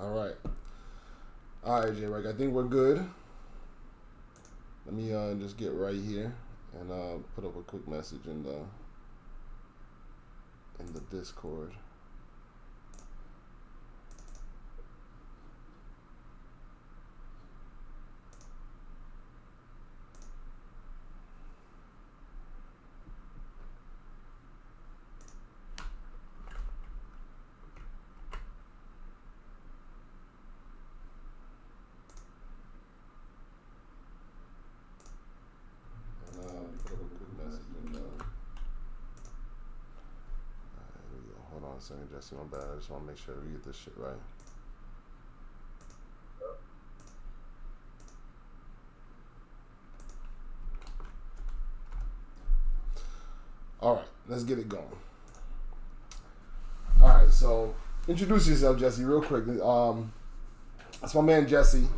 All right. All right, J-Reg. I think we're good. Let me just get right here and put up a quick message in the Discord. Second, Jesse, my bad. I just want to make sure we get this shit right. All right, let's get it going. All right, so introduce yourself, Jesse, real quick. That's my man, Jesse.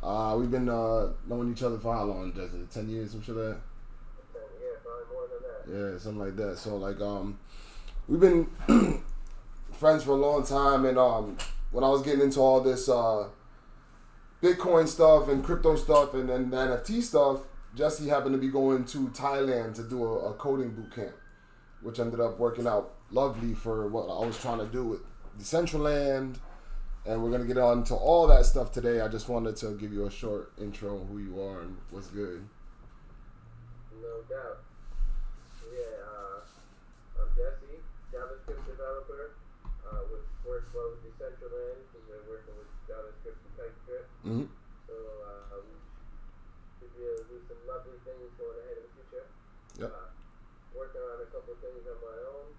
We've been knowing each other for how long, Jesse? 10 years, some shit like that? 10 years, probably more than that. Yeah, something like that. So, like, we've been friends for a long time, and when I was getting into all this Bitcoin stuff and crypto stuff and then the NFT stuff, Jesse happened to be going to Thailand to do a coding boot camp, which ended up working out lovely for what I was trying to do with Decentraland, and we're gonna get on to all that stuff today. I just wanted to give you a short intro on who you are and what's good. No doubt. Yeah, I'm Jesse, JavaScript developer. Work well with Decentraland because they're working with JavaScript and TypeScript. Mm-hmm. So we should be able to do some lovely things going ahead in the future. Yep. Working on a couple of things on my own,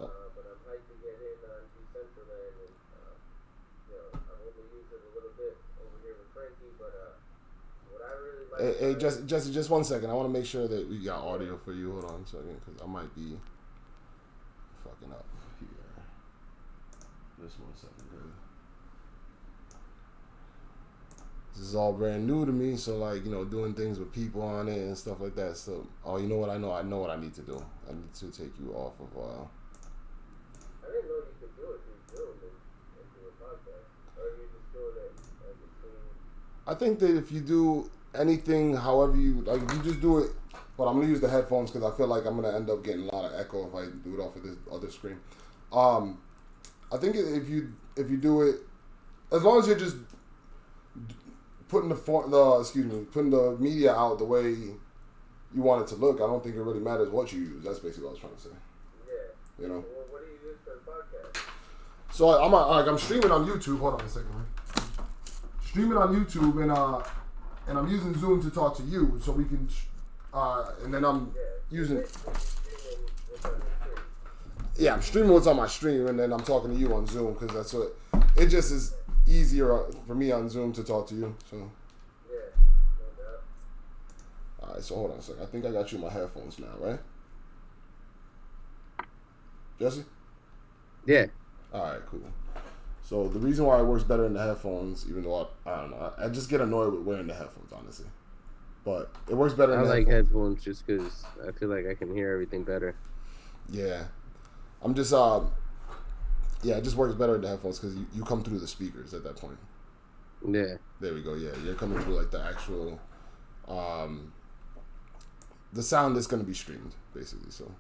but I'm hyped to get in on Decentraland, and I've only used it a little bit over here with Frankie, but what I really like. Hey, Jesse, just 1 second. I want to make sure that we got audio for you. Hold on a second, because I might be fucking up here. Just 1 second, good. This is all brand new to me, so like, doing things with people on it and stuff like that. So, you know what? I know what I need to do. I need to take you off of. I didn't know you could do it through Zoom and do a podcast. Or are you just doing it as a team? I think that if you do anything, however you like, if you just do it. But I'm gonna use the headphones because I feel like I'm gonna end up getting a lot of echo if I do it off of this other screen. I think if you do it, as long as you're just putting putting the media out the way you want it to look, I don't think it really matters what you use. That's basically what I was trying to say. Yeah. Well, what do you use for the podcast? So I'm streaming on YouTube. Hold on a second, man. Streaming on YouTube and I'm using Zoom to talk to you, so we can and then I'm using. Yeah, I'm streaming what's on my stream, and then I'm talking to you on Zoom because that's what it just is easier for me on Zoom to talk to you. So. Yeah, no doubt. All right, so hold on a second. I think I got you in my headphones now, right? Jesse? Yeah. All right, cool. So the reason why it works better in the headphones, even though I don't know, I just get annoyed with wearing the headphones, honestly. But it works better in the headphones. I like headphones just because I feel like I can hear everything better. Yeah. I'm just, it just works better in the headphones because you come through the speakers at that point. Yeah. There we go, yeah. You're coming through, like, the actual, the sound that's going to be streamed, basically, so.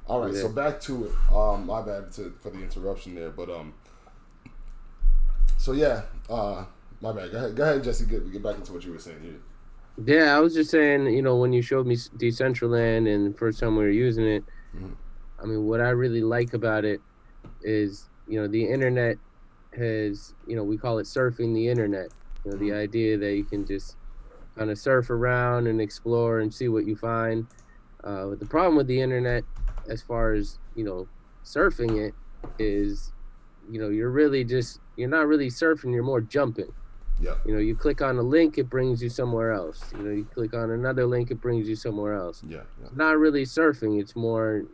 All right, so back to it. My bad for the interruption there, but, so, yeah, my bad. Go ahead, Jesse, get back into what you were saying. Yeah, I was just saying, when you showed me Decentraland and the first time we were using it, mm-hmm. I mean, what I really like about it is, the internet has, we call it surfing the internet. Mm-hmm. The idea that you can just kind of surf around and explore and see what you find. But the problem with the internet, as far as, surfing it, is, you're not really surfing, you're more jumping. Yeah. You click on a link, it brings you somewhere else. You click on another link, it brings you somewhere else. Yeah. It's not really surfing, it's more,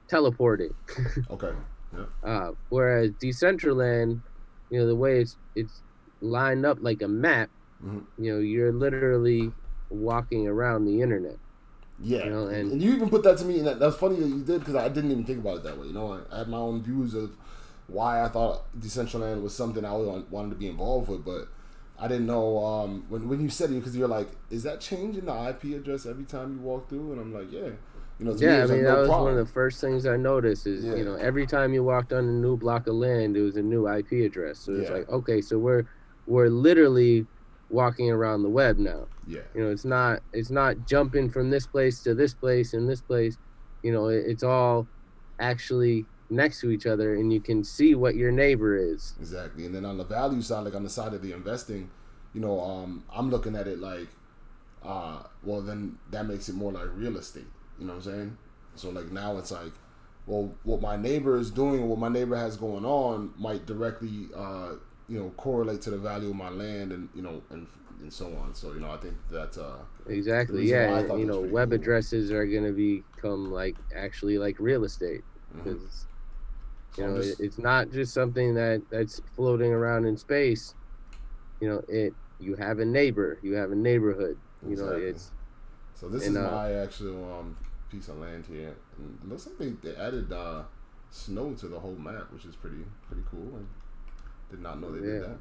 teleporting. Okay. Yeah. Whereas Decentraland, the way it's lined up like a map, mm-hmm. You're literally walking around the internet. Yeah, and you even put that to me, and that's funny that you did because I didn't even think about it that way. I had my own views of why I thought Decentraland was something I wanted to be involved with, but I didn't know when you said it, because you're like, is that changing the IP address every time you walk through? And I'm like, yeah. To me, Yeah, it I was like, mean no that was one problem. of the first things I noticed is, Yeah. every time you walked on a new block of land, it was a new IP address. So it's Yeah. like, okay, so we're literally walking around the web now. Yeah. It's not jumping from this place to this place and this place. It's all actually next to each other, and you can see what your neighbor is. Exactly. And then on the value side, like on the side of the investing, I'm looking at it like, well, then that makes it more like real estate. You know what I'm saying? So like now it's like, well, what my neighbor is doing, or what my neighbor has going on, might directly, correlate to the value of my land, and and so on. So I think that's the Exactly. reason Yeah, why I thought and, that was pretty web cool. addresses are going to become like actually like real estate, Hmm. because So I'm just it's not just something that's floating around in space. You have a neighbor, you have a neighborhood. exactly. It's So this is and my actual piece of land here, and it looks like they added snow to the whole map, which is pretty cool. I did not know they did yeah. that.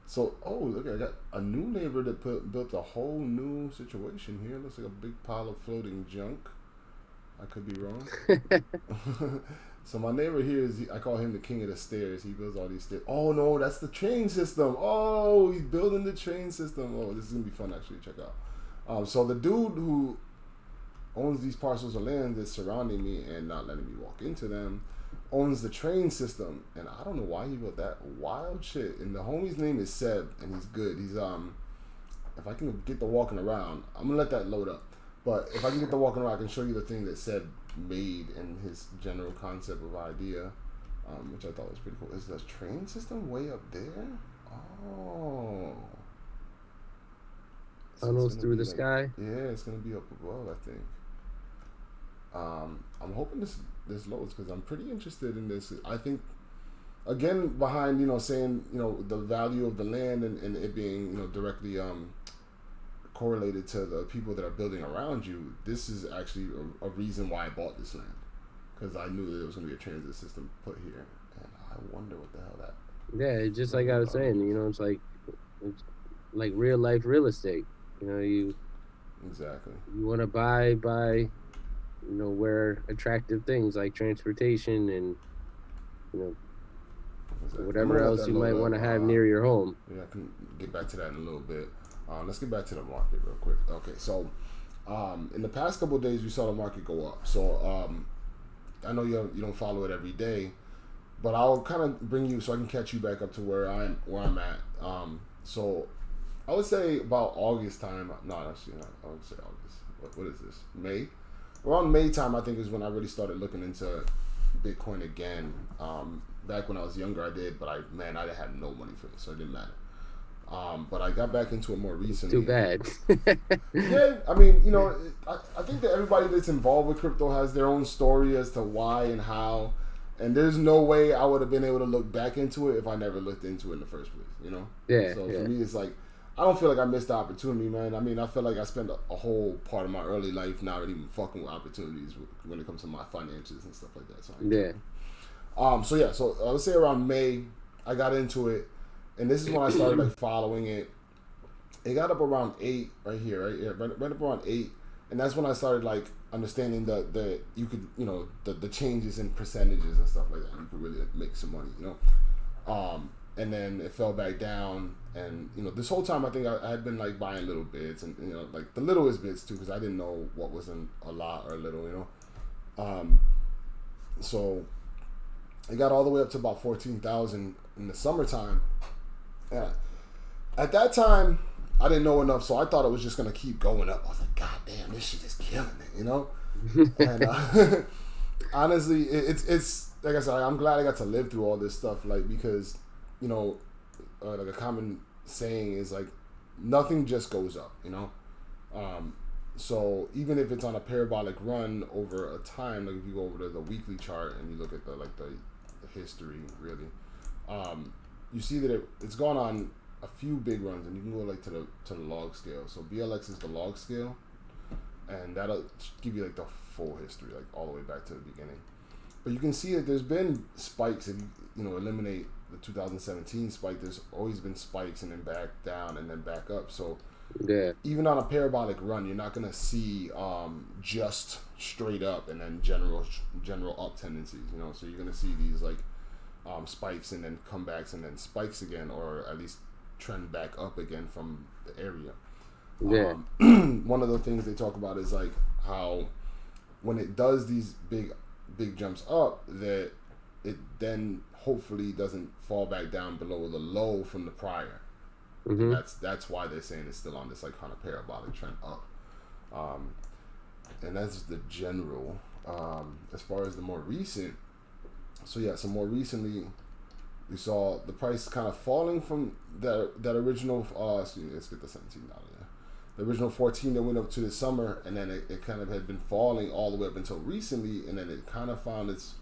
So, look, I got a new neighbor that built a whole new situation here. Looks like a big pile of floating junk. I could be wrong. So my neighbor here I call him the king of the stairs. He builds all these stairs. Oh no, that's the train system. Oh, he's building the train system. Oh, this is gonna be fun actually. Check out. So the dude who owns these parcels of land that's surrounding me and not letting me walk into them owns the train system, and I don't know why he built that wild shit. And the homie's name is Seb, and he's good. He's if I can get the walking around, I'm gonna let that load up. But if I can get the walking around, I can show you the thing that Seb made and his general concept of idea, which I thought was pretty cool. Is the train system way up there? Oh, so it's Tunnels gonna through be the like, sky. yeah, it's gonna be up above, I think. I'm hoping this loads, because I'm pretty interested in this. I think, again, behind saying the value of the land, and it being directly correlated to the people that are building around you. This is actually a reason why I bought this land, because I knew that there was going to be a transit system put here, and I wonder what the hell that. Yeah, it's just like I was saying. It's like real life real estate. You Exactly. you want to buy where attractive things like transportation and Exactly. I'm whatever gonna let else that you load might up. want to have near your home. Yeah, I can get back to that in a little bit. Let's get back to the market real quick. Okay, so in the past couple of days, we saw the market go up. So I know you don't follow it every day, but I'll kind of bring you so I can catch you back up to where I'm at. So I would say about August time. No, actually not. I would say August. What is this? May. Around May time, I think, is when I really started looking into Bitcoin again. Back when I was younger, I did, but I didn't have no money for this, so it didn't matter. But I got back into it more recently. Too bad. Yeah, I mean, I think that everybody that's involved with crypto has their own story as to why and how, and there's no way I would have been able to look back into it if I never looked into it in the first place, Yeah. So Yeah. for me, it's like, I don't feel like I missed the opportunity, man. I mean, I feel like I spent a whole part of my early life not really even fucking with opportunities when it comes to my finances and stuff like that. So Yeah. So I would say around May, I got into it, and this is when I started like following it. It got up around 8 right here, right? Yeah, right up around 8, and that's when I started like understanding the you could the changes in percentages and stuff like that. You could really like, make some money, and then it fell back down, and this whole time I think I had been like buying little bits, and like the littlest bits too, because I didn't know what was a lot or a little, so it got all the way up to about 14,000 in the summertime. And at that time, I didn't know enough, so I thought it was just gonna keep going up. I was like, God damn, this shit is killing it, And honestly, it's like I said, I'm glad I got to live through all this stuff, like, because like a common saying is like, nothing just goes up, So even if it's on a parabolic run over a time, like if you go over to the weekly chart and you look at the history, really, you see that it's gone on a few big runs, and you can go like to the log scale. So BLX is the log scale, and that'll give you like the full history, like all the way back to the beginning. But you can see that there's been spikes. If you know eliminate the 2017 spike, there's always been spikes and then back down and then back up. So Yeah. even on a parabolic run, you're not gonna see just straight up and then general up tendencies. You know, so you're gonna see these like spikes and then comebacks and then spikes again, or at least trend back up again from the area. Yeah. One of the things they talk about is like how when it does these big jumps up, that it then hopefully doesn't fall back down below the low from the prior. Mm-hmm. That's why they're saying it's still on this like kind of parabolic trend up. And that's the general. As far as the more recent, so more recently, we saw the price kind of falling from that original. Excuse me, let's get the $17 there. The original 14 that went up to the summer, and then it kind of had been falling all the way up until recently, and then it kind of found its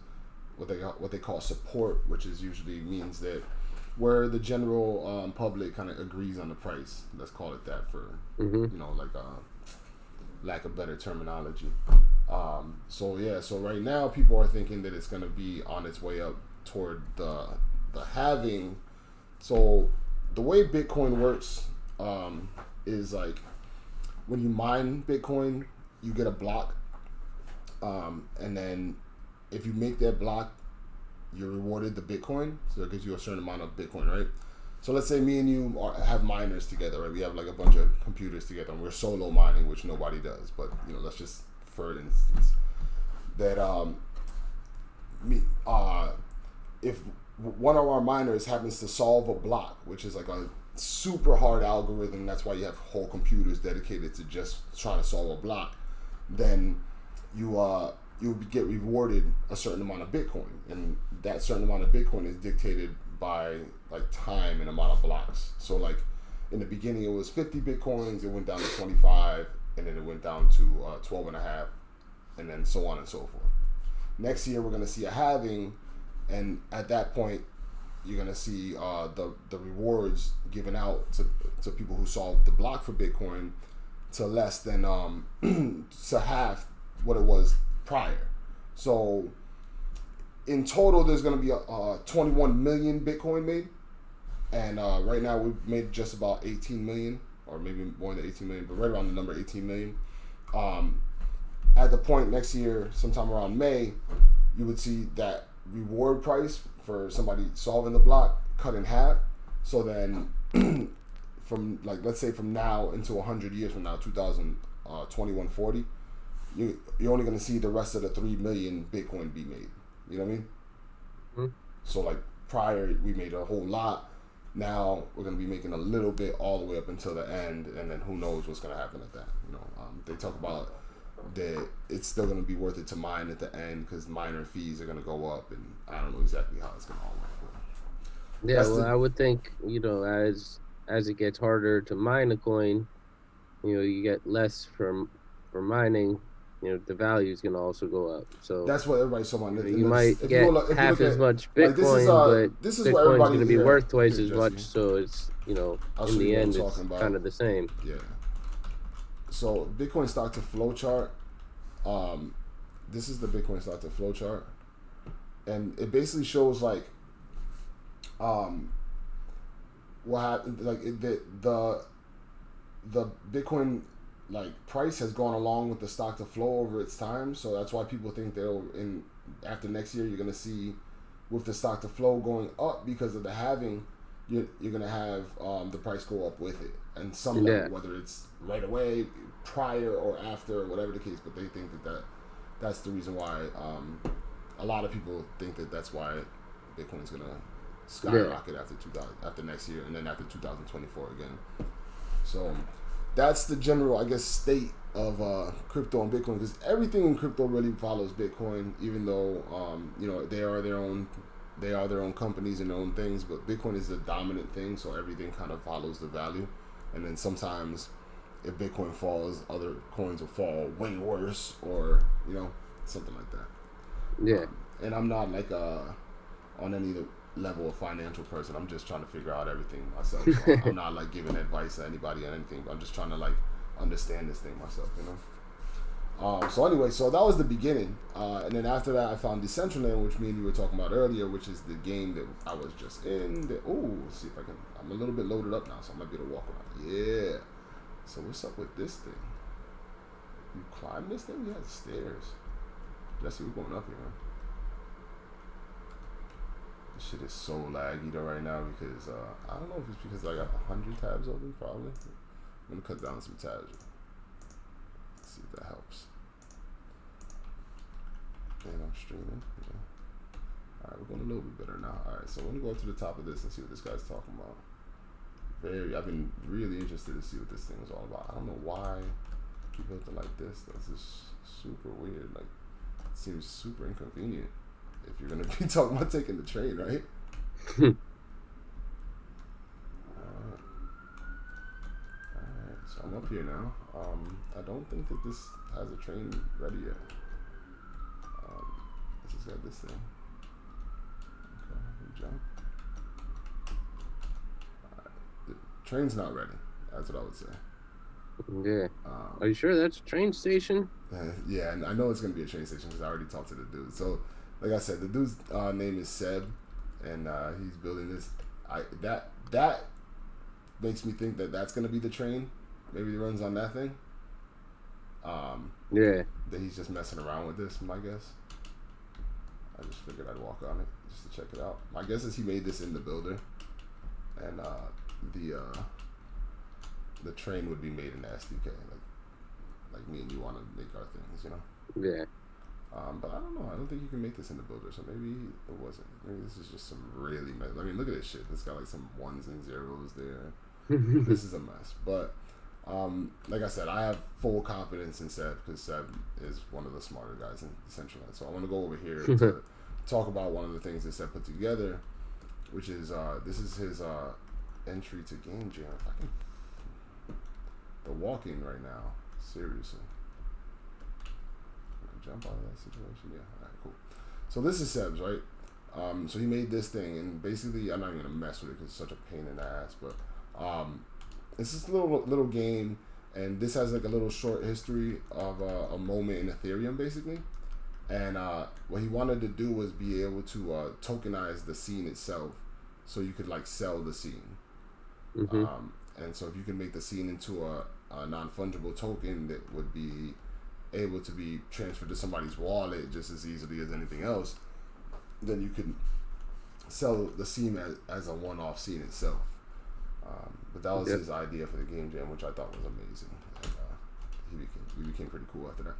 what they call support, which is usually means that where the general public kind of agrees on the price. Let's call it that for you know like lack of better terminology. So right now people are thinking that it's going to be on its way up toward the halving. So the way Bitcoin works is like when you mine Bitcoin, you get a block, and then if you make that block, you're rewarded the Bitcoin. So it gives you a certain amount of Bitcoin, right? So let's say me and you have miners together, right? We have like a bunch of computers together, and we're solo mining, which nobody does. But you know, let's just for instance that if one of our miners happens to solve a block, which is like a super hard algorithm, that's why you have whole computers dedicated to just trying to solve a block, then you get rewarded a certain amount of Bitcoin, and that certain amount of Bitcoin is dictated by like time and amount of blocks. So like in the beginning it was 50 Bitcoins, it went down to 25, and then it went down to 12 and a half, and then so on and so forth. Next year we're going to see a halving, and at that point you're going to see the rewards given out to people who solved the block for Bitcoin to less than to half what it was prior. So in total there's going to be 21 million Bitcoin made, and right now we've made just about 18 million, or maybe more than 18 million, but right around the number 18 million. At the point next year, sometime around May, you would see that reward price for somebody solving the block cut in half. So then from like, let's say from now into 100 years from now, 2021-40, you're only going to see the rest of the 3 million Bitcoin be made. You know what I mean? Mm-hmm. So like prior we made a whole lot. Now we're going to be making a little bit all the way up until the end, and then who knows what's going to happen at that. You know, they talk about that it's still going to be worth it to mine at the end because miner fees are going to go up, and I don't know exactly how it's going to all work. Yeah, well, I would think, you know, as it gets harder to mine a coin, you know, you get less for mining. You know, the value is going to also go up. So that's what everybody's talking about. You might get half as much Bitcoin, but this is Bitcoin's going to be worth twice as much. So it's, you know, in the end, it's kind of the same. Yeah. So Bitcoin stock to flow chart. This is the Bitcoin stock to flow chart, and it basically shows like what happened. Like the Bitcoin like price has gone along with the stock to flow over its time. So that's why people think that after next year you're gonna see with the stock to flow going up because of the halving. You're gonna have the price go up with it, and some level, whether it's right away, prior, or after, or whatever the case. But they think that's the reason why. A lot of people think that that's why Bitcoin's gonna skyrocket after next year, and then after 2024 again. So that's the general, I guess, state of crypto and Bitcoin, because everything in crypto really follows Bitcoin, even though you know they are their own companies and their own things, but Bitcoin is the dominant thing, so everything kind of follows the value. And then sometimes if Bitcoin falls, other coins will fall way worse, or you know, something like that. Yeah. And I'm not like on any level of financial person. I'm just trying to figure out everything myself. So I'm not like giving advice to anybody on anything, but I'm just trying to like understand this thing myself, you know. So anyway, so that was the beginning, and then after that, I found Decentraland, which me and you were talking about earlier, which is the game that I was just in. Let's see if I can. I'm a little bit loaded up now, so I might be able to walk around. Yeah. So what's up with this thing? You climb this thing? Yeah, stairs. Jesse, we're going up here, man. This shit is so laggy though right now because I don't know if it's because I got 100 tabs open. Probably. I'm gonna cut down some tabs. Let's see if that helps. And I'm streaming. Yeah. All right, we're going a little bit better now. All right, so I'm gonna go up to the top of this and see what this guy's talking about. I've been really interested to see what this thing is all about. I don't know why he built it like this. That's just super weird. Like, it seems super inconvenient if you're gonna be talking about taking the train, right? Alright, so I'm up here now. I don't think that this has a train ready yet. This has got this thing. Okay, we jump. Alright, the train's not ready. That's what I would say. Yeah. Are you sure that's a train station? Yeah, and I know it's gonna be a train station because I already talked to the dude. So, like I said, the dude's name is Seb, and he's building this. That makes me think that that's gonna be the train. Maybe he runs on that thing. Yeah. That he's just messing around with this. My guess. I just figured I'd walk on it just to check it out. My guess is he made this in the builder, and the train would be made in the SDK, like me and you want to make our things, you know. Yeah. But I don't know. I don't think you can make this in the builder, so maybe it wasn't. Maybe this is just some really mess. I mean, look at this shit. It's got like some ones and zeros there. This is a mess. But like I said, I have full confidence in Seb because Seb is one of the smarter guys in Decentraland. So I want to go over here to talk about one of the things that Seb put together, which is this is his entry to Game Jam. If I can, the walking right now, seriously. Jump out of that situation. Yeah. All right. Cool. So this is Seb's, right? So he made this thing, and basically, I'm not even gonna mess with it because it's such a pain in the ass. But it's this little game, and this has like a little short history of a moment in Ethereum, basically. And what he wanted to do was be able to tokenize the scene itself, so you could like sell the scene. Mm-hmm. And so if you can make the scene into a non-fungible token that would be able to be transferred to somebody's wallet just as easily as anything else, then you can sell the scene as a one-off scene itself. But that was his idea for the Game Jam, which I thought was amazing. And he became pretty cool after that.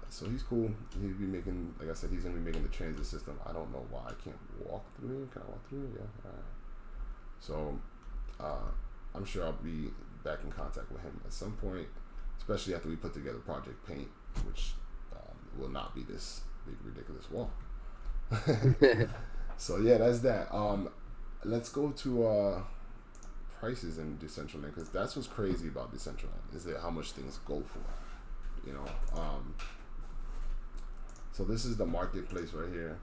So he's cool. He'll be making, like I said, he's going to be making the transit system. I don't know why I can't walk through here. Can I walk through here? Yeah. All right. So I'm sure I'll be back in contact with him at some point, especially after we put together Project Paint, which will not be this big ridiculous wall. So yeah, that's that. Let's go to prices in Decentraland, because that's what's crazy about Decentraland, is that how much things go for, you know. So this is the marketplace right here,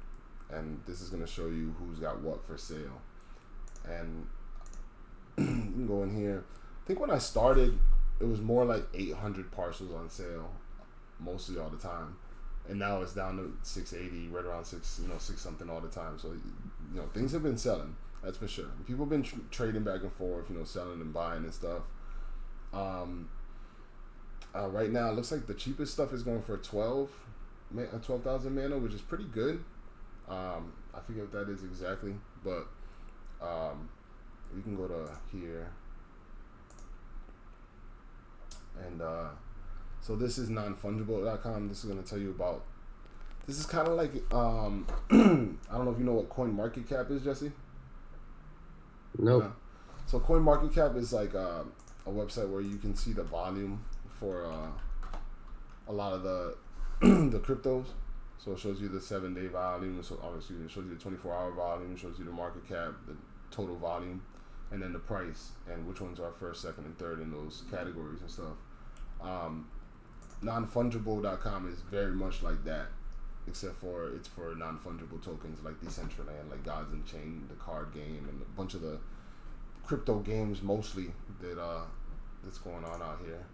and this is going to show you who's got what for sale. And you can go in here. I think when I started, it was more like 800 parcels on sale, mostly all the time, and now it's down to 680, right around 6 something all the time. So things have been selling, that's for sure. People have been trading back and forth, selling and buying and stuff. Right now, it looks like the cheapest stuff is going for 12,000 mana, which is pretty good. I forget what that is exactly, but we can go to here. And so this is nonfungible.com. This is going to tell you about, this is kind of like, I don't know if you know what CoinMarketCap is, Jesse? Nope. Yeah. So CoinMarketCap is like a website where you can see the volume for a lot of the the cryptos. So it shows you the 7-day volume. So obviously it shows you the 24-hour volume. It shows you the market cap, the total volume, and then the price, and which ones are first, second, and third in those categories and stuff. Nonfungible.com is very much like that, except for it's for non-fungible tokens like Decentraland, like Gods Unchained, the card game, and a bunch of the crypto games mostly that's going on out here.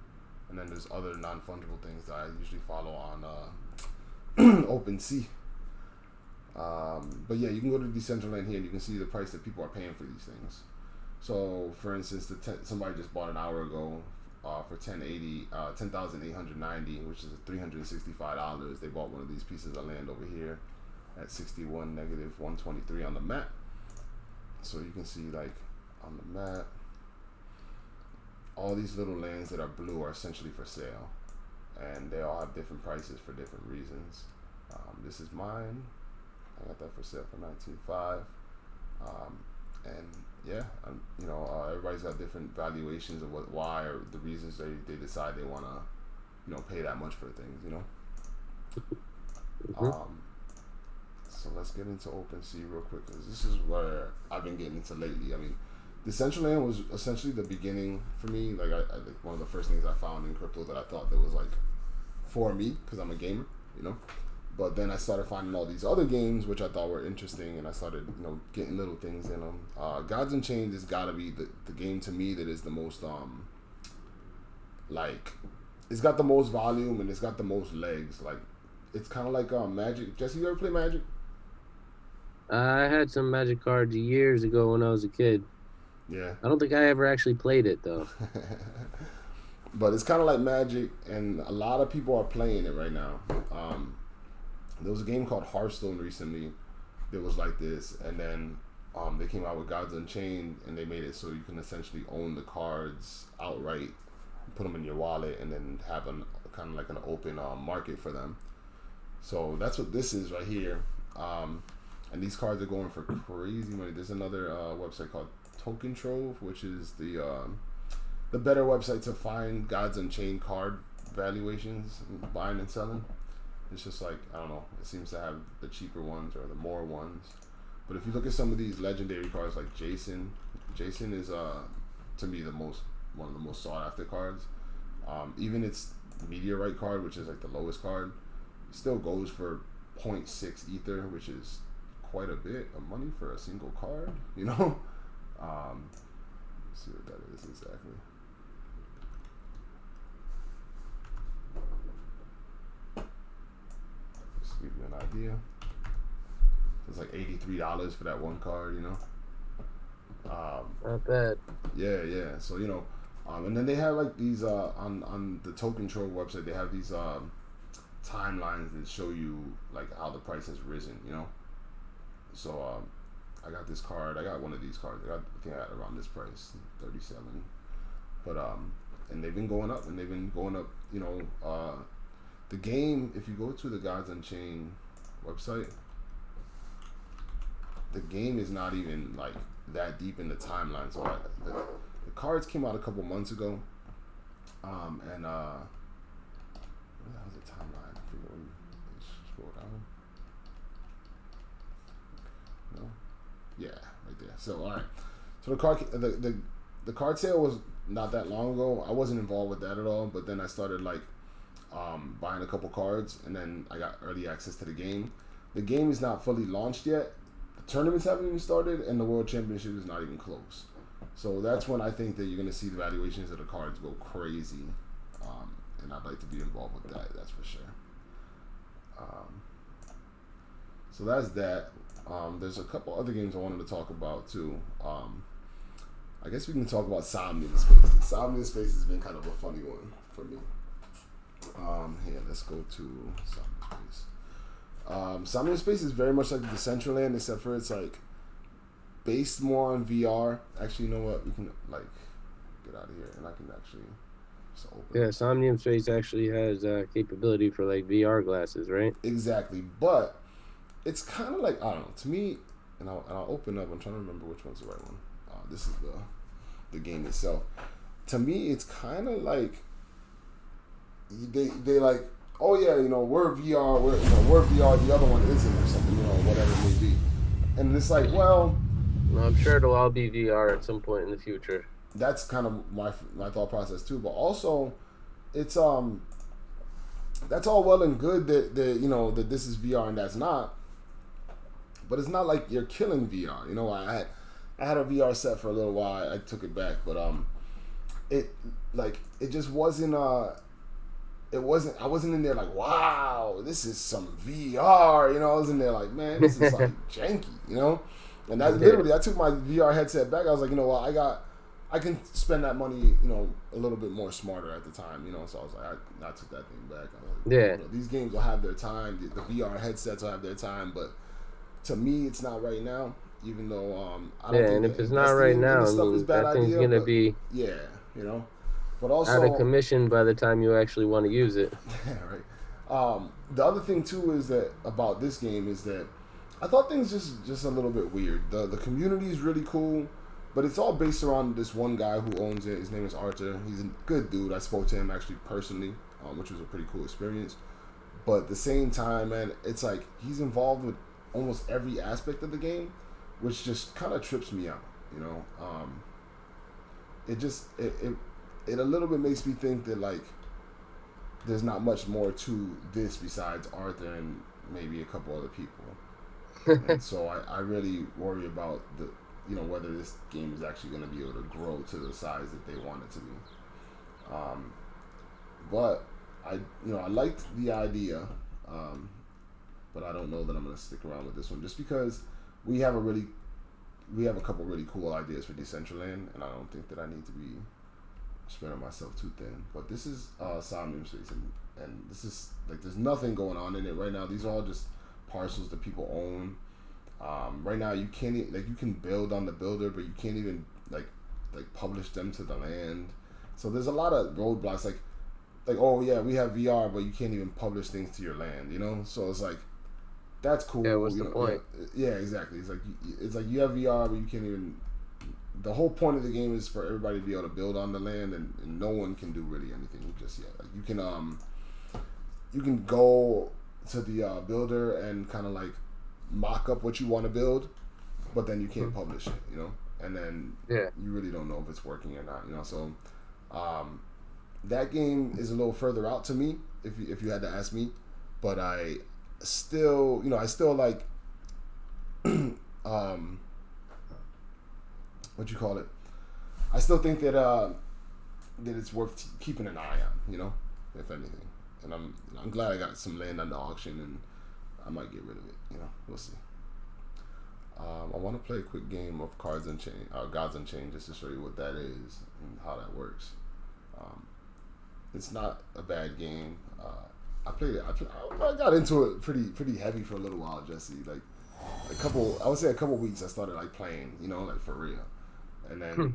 and then there's other non-fungible things that I usually follow on OpenSea. But yeah, you can go to Decentraland here and you can see the price that people are paying for these things. So, for instance, somebody just bought an hour ago for 10,890, which is $365. They bought one of these pieces of land over here at 61 negative 123 on the map. So you can see, like, on the map, all these little lands that are blue are essentially for sale, and they all have different prices for different reasons. This is mine. I got that for sale for $19,500. And yeah, everybody's got different valuations of why, or the reasons they decide they want to, pay that much for things, Mm-hmm. So let's get into OpenSea real quick, because this is where I've been getting into lately. I mean, Decentraland was essentially the beginning for me. Like, I one of the first things I found in crypto that I thought that was, like, for me, because I'm a gamer, But then I started finding all these other games which I thought were interesting, and I started, getting little things in them. Gods Unchained has got to be the game to me that is the most, it's got the most volume and it's got the most legs. Like, it's kind of like Magic. Jesse, you ever play Magic? I had some Magic cards years ago when I was a kid. Yeah. I don't think I ever actually played it, though. But it's kind of like Magic, and a lot of people are playing it right now. There was a game called Hearthstone recently that was like this, and then they came out with Gods Unchained, and they made it so you can essentially own the cards outright, put them in your wallet, and then have kind of like an open market for them. So that's what this is right here. And these cards are going for crazy money. There's another website called Token Trove, which is the better website to find Gods Unchained card valuations, buying and selling. It's just like, I don't know, it seems to have the cheaper ones or the more ones. But if you look at some of these legendary cards like Jason is to me one of the most sought after cards. Even its Meteorite card, which is like the lowest card, still goes for 0.6 ether, which is quite a bit of money for a single card, Let's see what that is exactly. Just to give you an idea. It's like $83 for that one card, Not bad. Yeah. So, and then they have like these on the Token Trove website, they have these timelines that show you like how the price has risen, So I got this card. I got one of these cards. I think I got around this price, 37. But and they've been going up, the game. If you go to the Gods Unchained website, the game is not even like that deep in the timeline. So the cards came out a couple months ago, and what the hell is the timeline? I forget when you scroll down. No, yeah, right there. So all right, so the card sale was not that long ago. I wasn't involved with that at all, but then I started like buying a couple cards, and then I got early access to the game. The game is not fully launched yet. The tournaments haven't even started, and the World Championship is not even close. So that's when I think that you're going to see the valuations of the cards go crazy, and I'd like to be involved with that. That's for sure. So that's that. There's a couple other games I wanted to talk about too. I guess we can talk about Somnium Space. Somnium Space has been kind of a funny one for me. Here, let's go to Somnium Space. Somnium Space is very much like Decentraland, except for it's like based more on VR. Actually, you know what? We can like get out of here, and I can actually just open. Yeah, Somnium Space actually has capability for like VR glasses, right? Exactly, but it's kind of like, I don't know. To me, and I'll open up. I'm trying to remember which one's the right one. This is the game itself. To me, it's kind of like they like, oh yeah, we're VR, we're VR, the other one isn't, or something, whatever it may be. And it's like, well, I'm sure it'll all be VR at some point in the future. That's kind of my thought process too. But also, it's that's all well and good that that this is VR and that's not. But it's not like you're killing VR. I had a VR set for a little while. I took it back, but it like it just wasn't it wasn't. I wasn't in there like, wow, this is some VR. You know, I was in there like, man, this is like janky. You know, and that literally, I took my VR headset back. I was like, you know what, I can spend that money, you know, a little bit more smarter at the time. You know, so I was like, I took that thing back. I was like, yeah, you know, these games will have their time. The VR headsets will have their time, but to me, it's not right now. Even though I don't think and if it's not right now, I mean, that thing's gonna be yeah, you know. But out of also, commission by the time you actually want to use it. yeah, right. The other thing too is that about this game is that I thought things just a little bit weird. The community is really cool, but it's all based around this one guy who owns it. His name is Arthur. He's a good dude. I spoke to him actually personally, which was a pretty cool experience. But at the same time, man, it's like he's involved with almost every aspect of the game, which just kind of trips me out. You know, it a little bit makes me think that like there's not much more to this besides Arthur and maybe a couple other people. And so I really worry about the, you know, whether this game is actually going to be able to grow to the size that they want it to be. But I liked the idea, but I don't know that I'm going to stick around with this one just because we have a couple really cool ideas for Decentraland, and I don't think that I need to be spreading myself too thin. But this is Somnium Space, and this is like there's nothing going on in it right now. These are all just parcels that people own. Right now you can't you can build on the builder, but you can't even like publish them to the land. So there's a lot of roadblocks like oh yeah, we have VR, but you can't even publish things to your land, you know. So it's like that's cool. Yeah, what's the point? Yeah, exactly. It's like you have VR, but you can't even. The whole point of the game is for everybody to be able to build on the land, and no one can do really anything just yet. Like you can go to the builder and kind of like mock up what you want to build, but then you can't publish it, you know. And then you really don't know if it's working or not, you know. So that game is a little further out to me, if you had to ask me, but I still like what you call it. I still think that that it's worth keeping an eye on, you know, if anything. And I'm glad I got some land under auction, and I might get rid of it. You know, we'll see. I want to play a quick game of Gods Unchained, just to show you what that is and how that works. It's not a bad game. I played it. I got into it pretty heavy for a little while, Jesse. Like I would say a couple weeks. I started like playing, you know, like for real. And then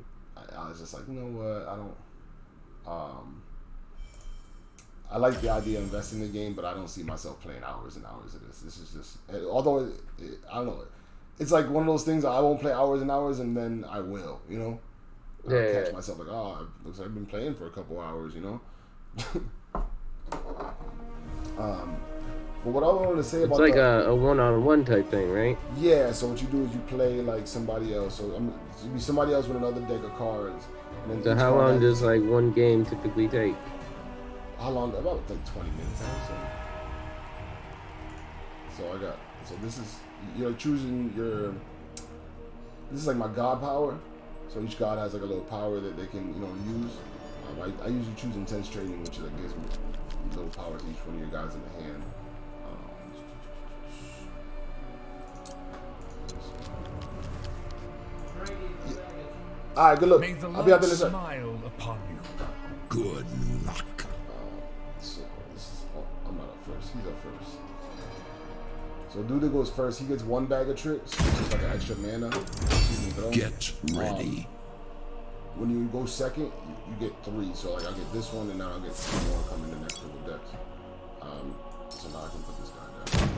I was just like, you know what? I don't. I like the idea of investing in the game, but I don't see myself playing hours and hours of this. This is just, although I don't know, it's like one of those things I won't play hours and hours, and then I will, you know. I'll catch myself like, oh, it looks like I've been playing for a couple hours, you know. But what I wanted to say about it's like a one-on-one type thing, right? Yeah. So what you do is you play like somebody else. So it'd be somebody else with another deck of cards. And then so how long does like one game typically take? How long? About like 20 minutes or so. So this is you're choosing your. This is like my god power. So each god has like a little power that they can use. I usually choose intense trading, which like gives me little power to each one of your guys in the hand. All right, good luck. I'll be out there in a second. Smile upon you. Good luck. So I'm not up first. He's up first. So dude that goes first, he gets one bag of tricks, which is like an extra mana. Get ready. When you go second, you get 3. So like I get this one, and now I get 2 more coming the next couple decks. So now I can put this guy down.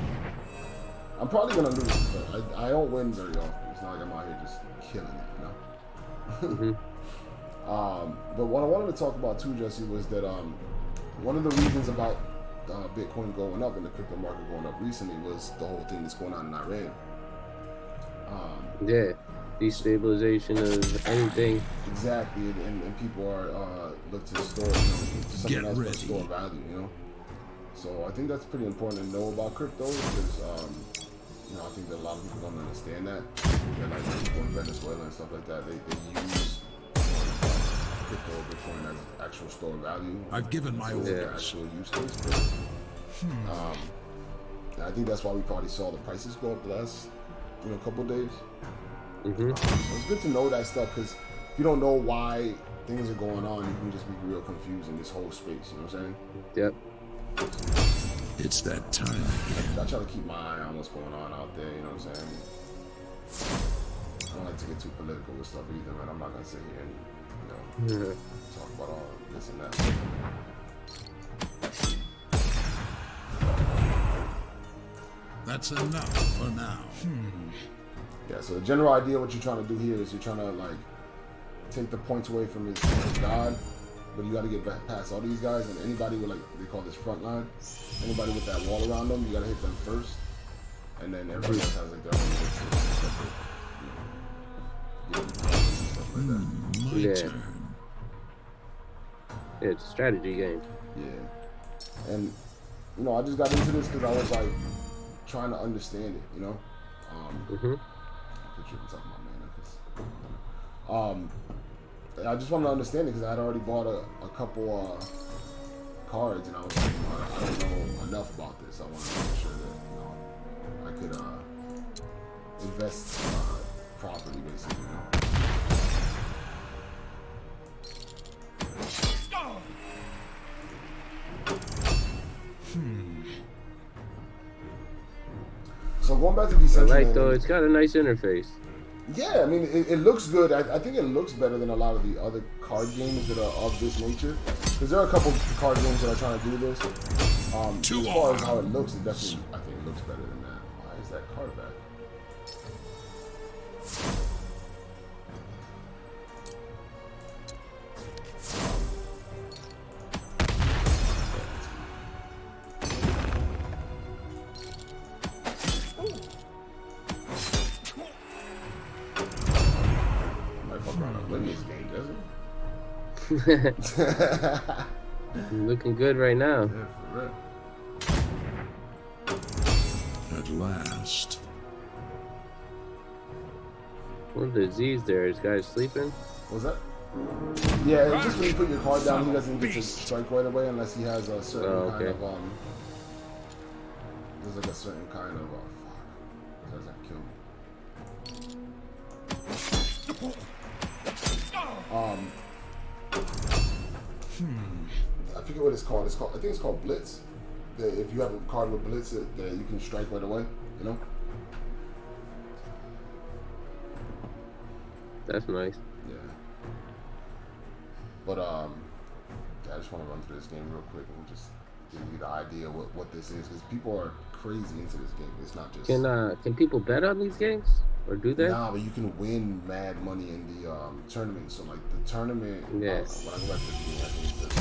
I'm probably gonna lose, but I don't win very often. It's not like I'm out here just killing it, you know. But what I wanted to talk about too, Jesse, was that one of the reasons about Bitcoin going up and the crypto market going up recently was the whole thing that's going on in Iran. Destabilization of anything. Exactly, and people are look to store something else to store value, you know. So I think that's pretty important to know about crypto because I think that a lot of people don't understand that. And like people in Venezuela and stuff like that, they use crypto or Bitcoin as actual store value. I've given my It's the orders. actual use case, but I think that's why we probably saw the prices go up the last couple days. So it's good to know that stuff, because if you don't know why things are going on, you can just be real confused in this whole space. You know what I'm saying? Yep. It's that time. I try to keep my eye on what's going on out there. You know what I'm saying? I don't like to get too political with stuff either, man. I'm not gonna sit here and talk about all this and that. That's enough for now. Yeah, so the general idea what you're trying to do here is you're trying to like take the points away from his god, but you got to get back past all these guys, and anybody with, like, they call this front line, anybody with that wall around them, you got to hit them first, and then everybody else has like their own stuff like that. My Yeah. turn. Yeah, it's a strategy game. Yeah, and I just got into this because I was like trying to understand it, Put you talking about mana, I just wanted to understand it because I had already bought a couple cards, and I was like, I don't know enough about this. I wanted to make sure that I could invest properly, basically. So going back to I Decentraland, like though, it's got a nice interface. yeah, I mean, it looks good. I think it looks better than a lot of the other card games that are of this nature. Because there are a couple card games that are trying to do this. As far as how it looks, it definitely, I think, looks better than that. Why is that card back? Might fuck around and win this game, doesn't it? Looking good right now. Yeah, for real. At last. What a disease there. Is guys sleeping? What's that? Yeah, it's just when you put your card down, he doesn't get to strike right away unless he has a certain kind of there's like a certain kind of fuck. Does that kill me? I forget what it's called. I think it's called Blitz. That if you have a card with Blitz, that you can strike right away. That's nice. Yeah. But I just want to run through this game real quick and just give you the idea what this is, because people are crazy into this game. It's not just Can people bet on these games or do that? Nah, but you can win mad money in the tournament. So like the tournament, Yes. when I go back to the game, I think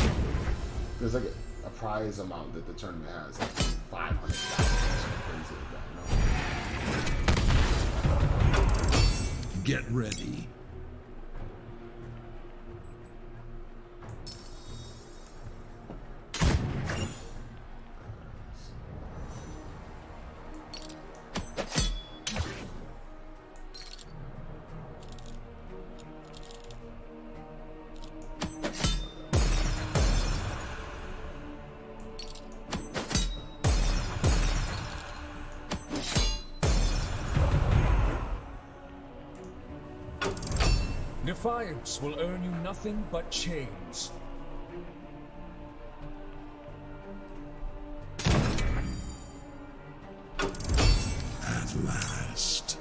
there's like a prize amount that the tournament has, like $500, crazy like that, Get ready. Defiance will earn you nothing but chains. At last.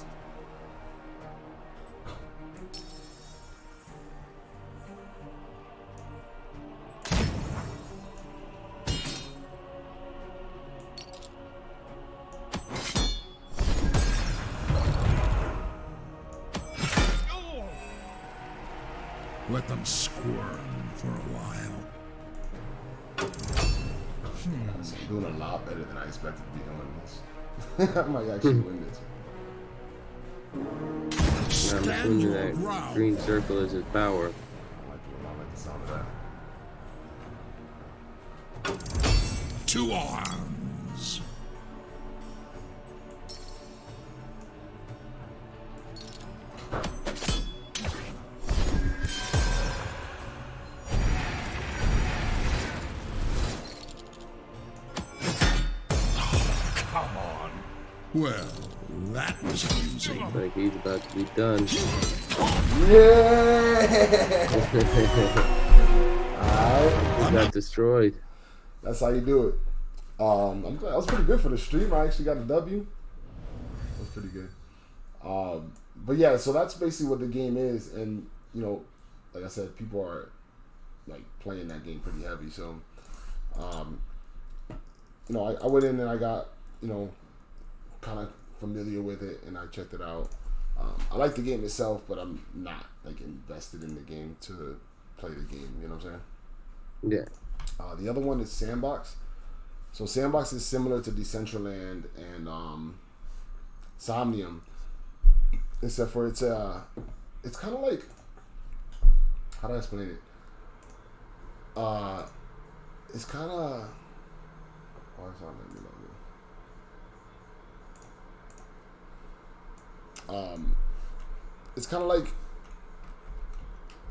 Let them squirm for a while. So I'm doing a lot better than I expected to be doing this. I might actually win this. I'm Stand assuming your that ground. green circle is his power. I like the sound of that. To arms. Well, that was easy. Like he's about to be done. Yeah. Alright. He got destroyed. That's how you do it. I'm glad that was pretty good for the stream. I actually got a W. That was pretty good. But yeah, so that's basically what the game is, and you know, like I said, people are like playing that game pretty heavy. So, you know, I went in and I got, you know, kind of familiar with it, and I checked it out. I like the game itself, but I'm not like invested in the game to play the game. You know what I'm saying? Yeah. The other one is Sandbox. So Sandbox is similar to Decentraland and Somnium, except for it's kind of like, how do I explain it? It's kind of, oh, it's not letting me know. It's kind of like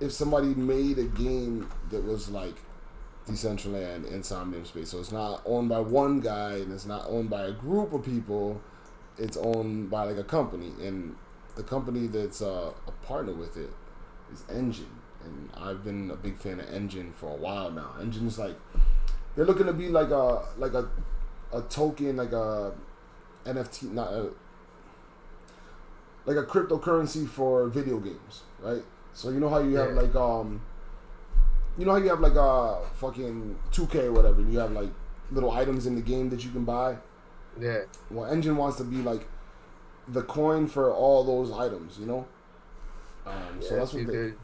if somebody made a game that was like Decentraland and Somnium Space. So it's not owned by one guy and it's not owned by a group of people. It's owned by like a company, and the company that's a partner with it is Engine. And I've been a big fan of Engine for a while now. Engine is like, they're looking to be like a token, like a NFT, not a, like a cryptocurrency for video games, right? So you know how you have like you know how you have like a fucking 2K or whatever, and you have like little items in the game that you can buy. Yeah. Well, Engine wants to be like the coin for all those items, you know. So that's what you they. could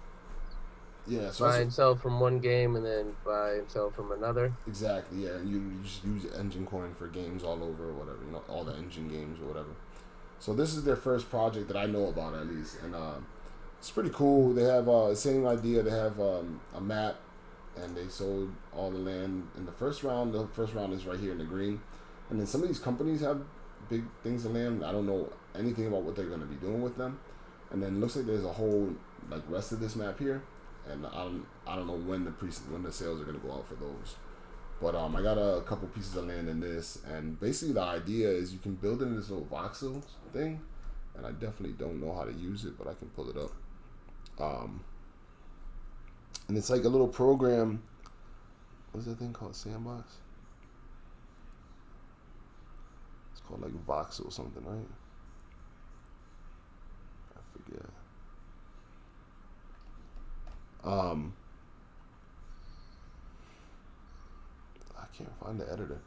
Yeah, so buy that's and sell from one game and then buy and sell from another. exactly, yeah. You just use Engine coin for games all over or whatever, you know, all the Engine games or whatever. So this is their first project that I know about, at least, and it's pretty cool. They have same idea. They have a map, and they sold all the land in the first round. The first round is right here in the green, and then some of these companies have big things in land. I don't know anything about what they're going to be doing with them, and then it looks like there's a whole like rest of this map here, and I don't know when the sales are going to go out for those. But I got a couple pieces of land in this, and basically the idea is you can build it in this little voxel thing, and I definitely don't know how to use it, but I can pull it up. And it's like a little program. What's that thing called? Sandbox? It's called like voxel something, right? I forget. I can't find the editor.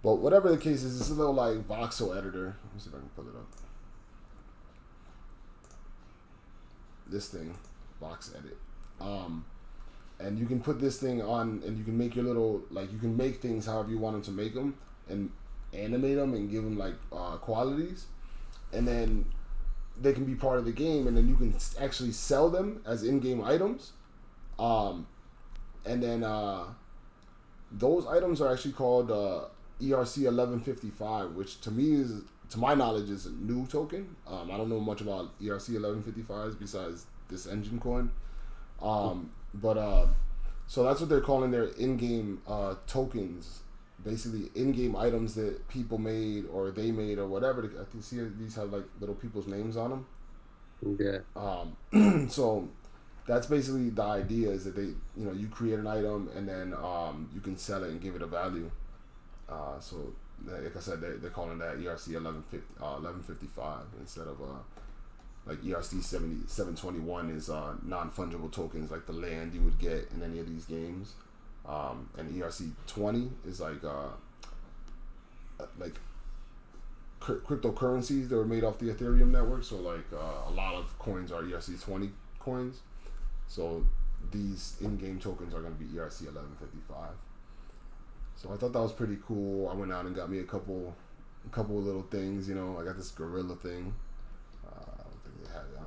But whatever the case is, it's a little like voxel editor. Let me see if I can pull it up. This thing, Vox Edit. And you can put this thing on, and you can make your little, like, you can make things however you want them to make them, and animate them and give them like qualities, and then they can be part of the game, and then you can actually sell them as in-game items, and then those items are actually called ERC 1155, which to me is, to my knowledge, is a new token. I don't know much about ERC 1155s besides this Engine coin. So that's what they're calling their in-game tokens. Basically, in-game items that people made or they made or whatever. I think see these have like little people's names on them. Yeah. So that's basically the idea, is that they, you know, you create an item and then you can sell it and give it a value. So like I said, they're calling that ERC 1155 instead of like ERC 721 is non-fungible tokens, like the land you would get in any of these games, and ERC 20 is like cryptocurrencies that were made off the Ethereum network. So like a lot of coins are ERC 20 coins. So these in-game tokens are going to be ERC 1155. So I thought that was pretty cool. I went out and got me a couple of little things. You know, I got this gorilla thing. I don't think they had it.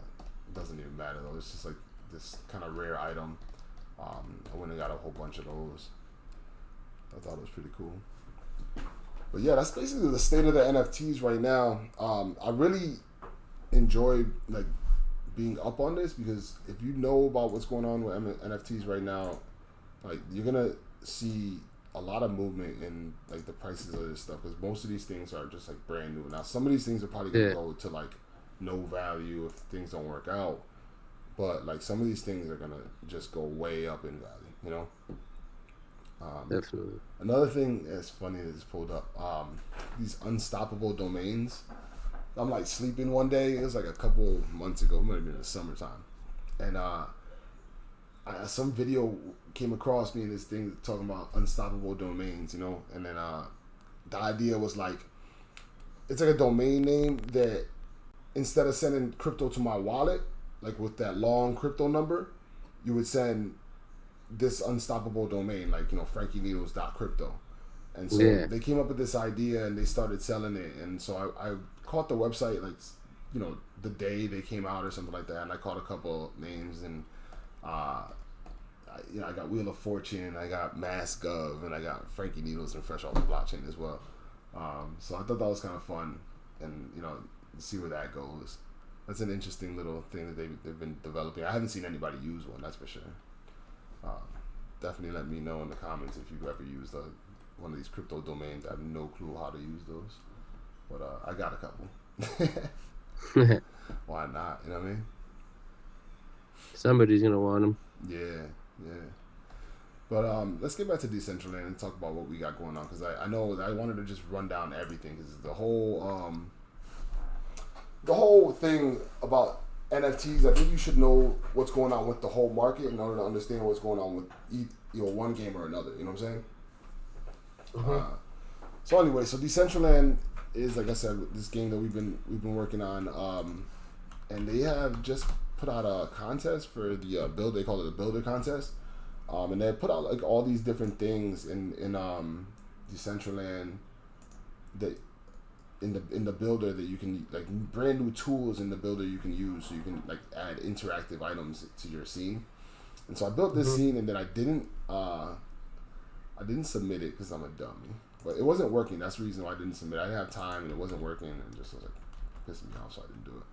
It doesn't even matter though. It's just like this kind of rare item. I went and got a whole bunch of those. I thought it was pretty cool. But yeah, that's basically the state of the NFTs right now. I really enjoy like being up on this, because if you know about what's going on with NFTs right now, like you're gonna see a lot of movement in like the prices of this stuff, because most of these things are just like brand new. Now some of these things are probably gonna go to like no value if things don't work out, but like some of these things are gonna just go way up in value, you know. Definitely. Another thing that's funny that just pulled up, these unstoppable domains. I'm like sleeping one day, it was like a couple months ago, it might have been in the summertime, and some video came across me in this thing talking about unstoppable domains, you know, and then the idea was like, it's like a domain name that instead of sending crypto to my wallet, like with that long crypto number, you would send this unstoppable domain, like, you know, frankieneedles.crypto. And so they came up with this idea and they started selling it. And so I caught the website, like, you know, the day they came out or something like that. And I caught a couple names, and, you know, I got Wheel of Fortune, I got Mass.gov, and I got Frankie Needles and Fresh Off the Blockchain as well. So I thought that was kind of fun, and, you know, see where that goes. That's an interesting little thing that they've been developing. I haven't seen anybody use one, that's for sure. Definitely let me know in the comments if you've ever used one of these crypto domains. I have no clue how to use those, but I got a couple. Why not? You know what I mean? Somebody's gonna want them. Yeah. But let's get back to Decentraland and talk about what we got going on, because I know that I wanted to just run down everything, because the whole thing about NFTs, I think you should know what's going on with the whole market in order to understand what's going on with one game or another. You know what I'm saying? So anyway, so Decentraland is, like I said, this game that we've been working on, and they have just put out a contest for the build. They call it a builder contest, and they put out like all these different things in Decentraland that. In the builder that you can, like, brand new tools in the builder you can use, so you can like add interactive items to your scene. And so I built this scene, and then I didn't submit it because I'm a dummy, but it wasn't working. That's the reason why I didn't submit. I didn't have time, and it wasn't working, and just was like pissing me off, so I didn't do it.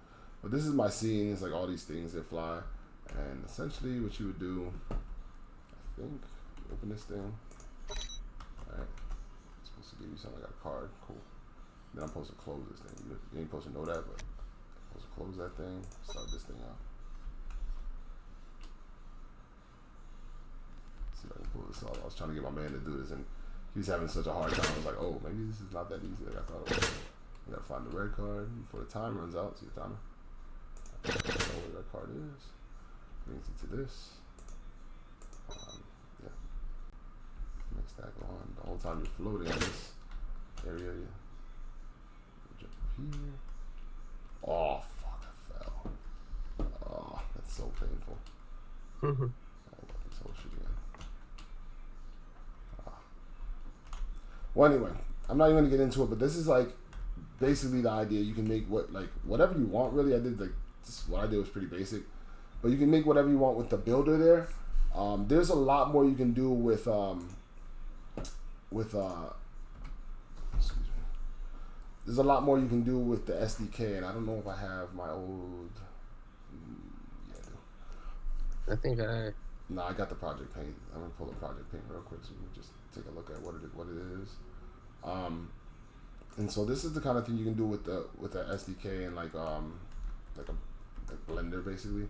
But this is my scene. It's like all these things that fly, and essentially what you would do, I think, open this thing. All right, it's supposed to give you something like a card. Cool. Then I'm supposed to close this thing. You ain't supposed to know that, but I'm supposed to close that thing, start this thing out. See if I can pull this off. I was trying to get my man to do this, and he was having such a hard time. I was like, oh, maybe this is not that easy like I thought it was. I gotta find the red card before the time runs out. See the timer? I don't know where that card is. Brings it to this. Yeah. Makes that go on. The whole time you're floating in this area, here. Oh, fuck, I fell. Oh, that's so painful. I got this whole shit again. Well, anyway, I'm not even gonna get into it, but this is like basically the idea. You can make whatever you want, really. What I did was pretty basic, but you can make whatever you want with the builder there. There's a lot more you can do with there's a lot more you can do with the SDK, and I don't know if I have my old. Yeah, I do. I think No, I got the Project Paint. I'm gonna pull the Project Paint real quick so you can just take a look at what it is. And so this is the kind of thing you can do with the SDK and like a Blender basically.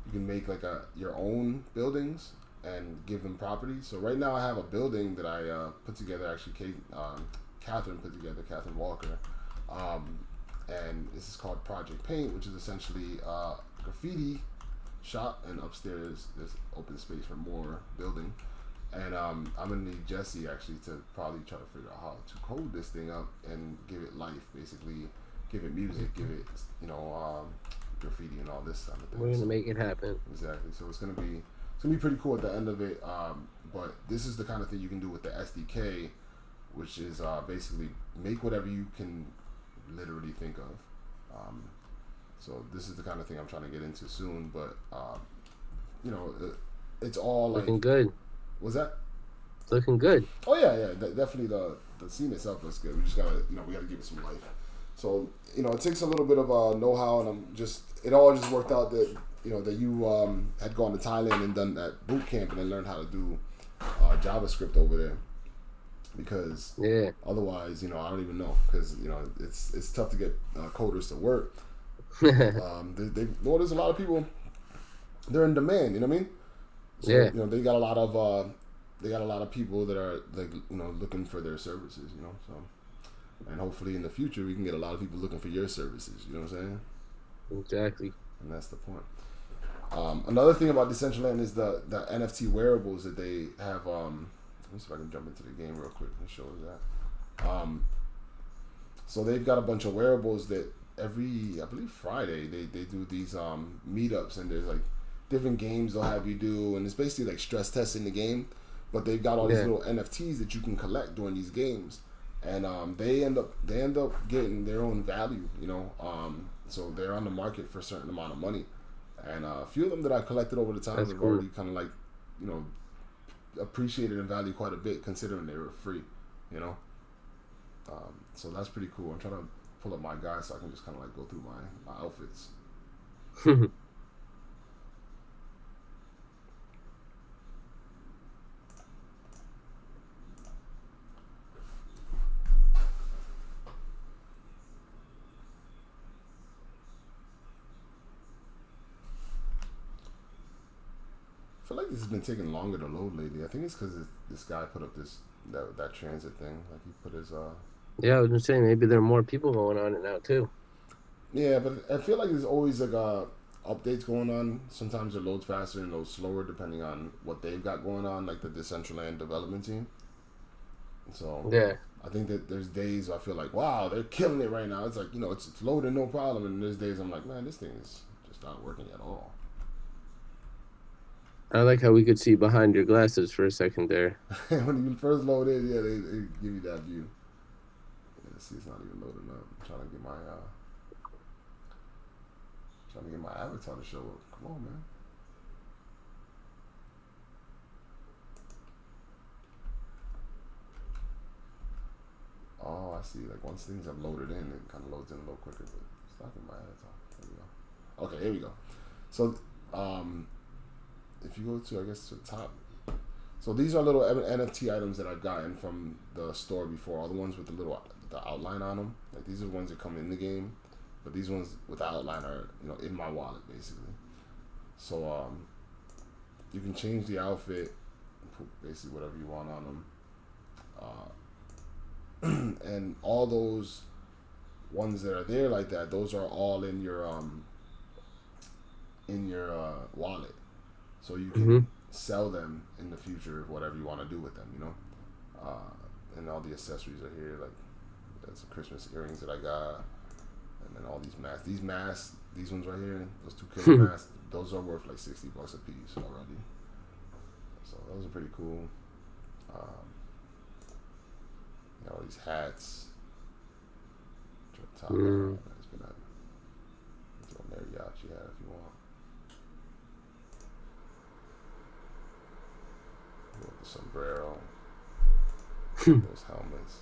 You can make like your own buildings and give them properties. So right now I have a building that I put together. Actually, Catherine put together. Catherine Walker. And this is called Project Paint, which is essentially graffiti shop, and upstairs there's open space for more building. And I'm gonna need Jesse actually to probably try to figure out how to code this thing up and give it life, basically give it music, give it graffiti and all this kind of thing. We're gonna make it happen. Exactly. So it's gonna be pretty cool at the end of it. But this is the kind of thing you can do with the SDK, which is basically make whatever you can literally think of. So this is the kind of thing I'm trying to get into soon. But it's all like looking good. What's that? It's looking good. Oh yeah. Definitely the scene itself looks good. We just gotta we gotta give it some life. So it takes a little bit of know-how, and it all just worked out that that you had gone to Thailand and done that boot camp and then learned how to do JavaScript over there. because Yeah. otherwise, you know, I don't even know, because you know it's tough to get coders to work. Well, there's a lot of people. They're in demand. You know what I mean? So Yeah. you know they got a lot of people that are like, you know, looking for their services. You know, so and hopefully in the future we can get a lot of people looking for your services. You know what I'm saying? Exactly. And that's the point. Another thing about Decentraland is the NFT wearables that they have. Let me see if I can jump into the game real quick and show you that. So they've got a bunch of wearables that every, I believe, Friday they do these meetups, and there's like different games they'll have you do, and it's basically like stress testing the game. But they've got all these little NFTs that you can collect during these games, and they end up getting their own value. You know, so they're on the market for a certain amount of money. And a few of them that I collected over the time have already kind of like, you know, appreciated in value quite a bit, considering they were free, you know. So that's pretty cool. I'm trying to pull up my guide so I can just kind of like go through my outfits. I feel like this has been taking longer to load lately. I think it's because this guy put up that transit thing. Like he put his Yeah, I was just saying maybe there are more people going on it now too. Yeah, but I feel like there's always like updates going on. Sometimes it loads faster and loads slower depending on what they've got going on, like the Decentraland development team. So Yeah. I think that there's days I feel like, wow, they're killing it right now. It's like, you know, it's loading no problem, and there's days I'm like, man, this thing is just not working at all. I like how we could see behind your glasses for a second there. When you first load in, yeah, they give you that view. Yeah, see, it's not even loading up. I'm trying to get my avatar to show up. Come on, man. Oh, I see. Like once things have loaded in, it kind of loads in a little quicker, but it's not in my avatar. There we go. Okay, here we go. So, if you go to, I guess, to the top. So these are little NFT items that I've gotten from the store before. All the ones with the outline on them. Like these are the ones that come in the game, but these ones with the outline are, you know, in my wallet basically. So you can change the outfit, put basically whatever you want on them. And all those ones that are there like that, those are all in your wallet, so you can sell them in the future, whatever you want to do with them, you know. And all the accessories are here, like there's some Christmas earrings that I got, and then all these masks, these ones right here, those two killer masks, those are worth like $60 a piece already. So those are pretty cool. All these hats. Top it's been throw Marriott you have if you want. With the sombrero. Those helmets.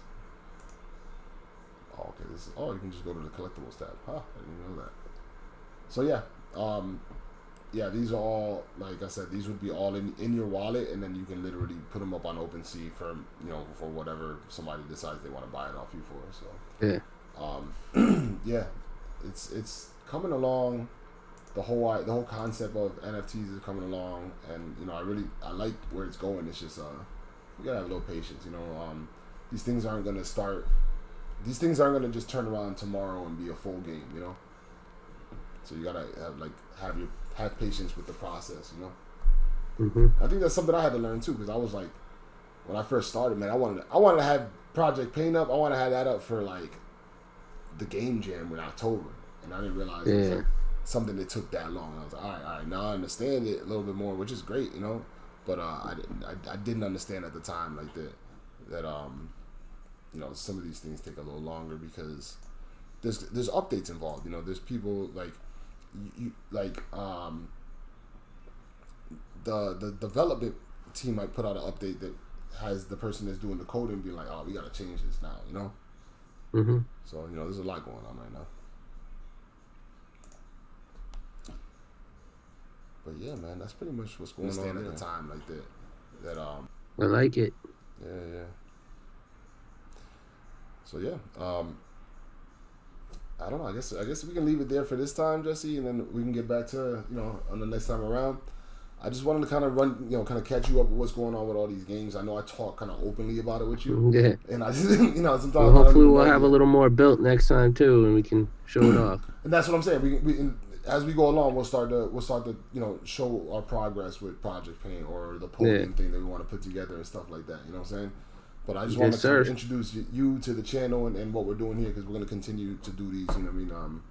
Oh, okay. You can just go to the collectibles tab. Huh? I didn't even know that. So yeah, these are all, like I said, these would be all in your wallet, and then you can literally put them up on OpenSea for, you know, for whatever somebody decides they want to buy it off you for. So yeah, it's coming along. The whole concept of NFTs is coming along, and you know I like where it's going. It's just you gotta have a little patience, you know. These things aren't gonna just turn around tomorrow and be a full game, you know. So you gotta have patience with the process, you know. I think that's something I had to learn too, because I was like, when I first started, man, I wanted to have Project Paint up. I wanted to have that up for like the game jam in October, and I didn't realize it was like something that took that long. I was like, all right, now I understand it a little bit more, which is great, you know. But I didn't understand at the time like that you know, some of these things take a little longer because there's updates involved. You know, there's people like the development team might put out an update that has the person that's doing the coding being like, oh, we gotta change this now, you know. So you know, there's a lot going on right now. But yeah, man, that's pretty much what's going on at the time, like that. I like it. Yeah. So yeah, I don't know. I guess we can leave it there for this time, Jesse, and then we can get back to on the next time around. I just wanted to kind of kind of catch you up with what's going on with all these games. I know I talk kind of openly about it with you, Yeah. and I just sometimes. Well, hopefully we'll have a little more built next time too, and we can show it off. And that's what I'm saying. We as we go along, we'll start to show our progress with Project Paint or the podium thing that we want to put together and stuff like that. You know what I'm saying? But I just want to kind of introduce you to the channel and what we're doing here, because we're going to continue to do these. You know what I mean?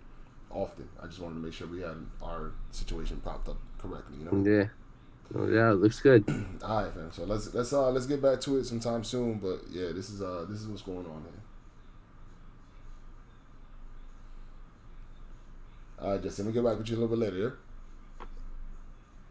Often. I just wanted to make sure we had our situation propped up correctly. You know? Yeah. Oh, yeah, it looks good. All right, fam. So let's get back to it sometime soon. But yeah, this is what's going on here. All right, Justin. We'll get back with you a little bit later. Yeah?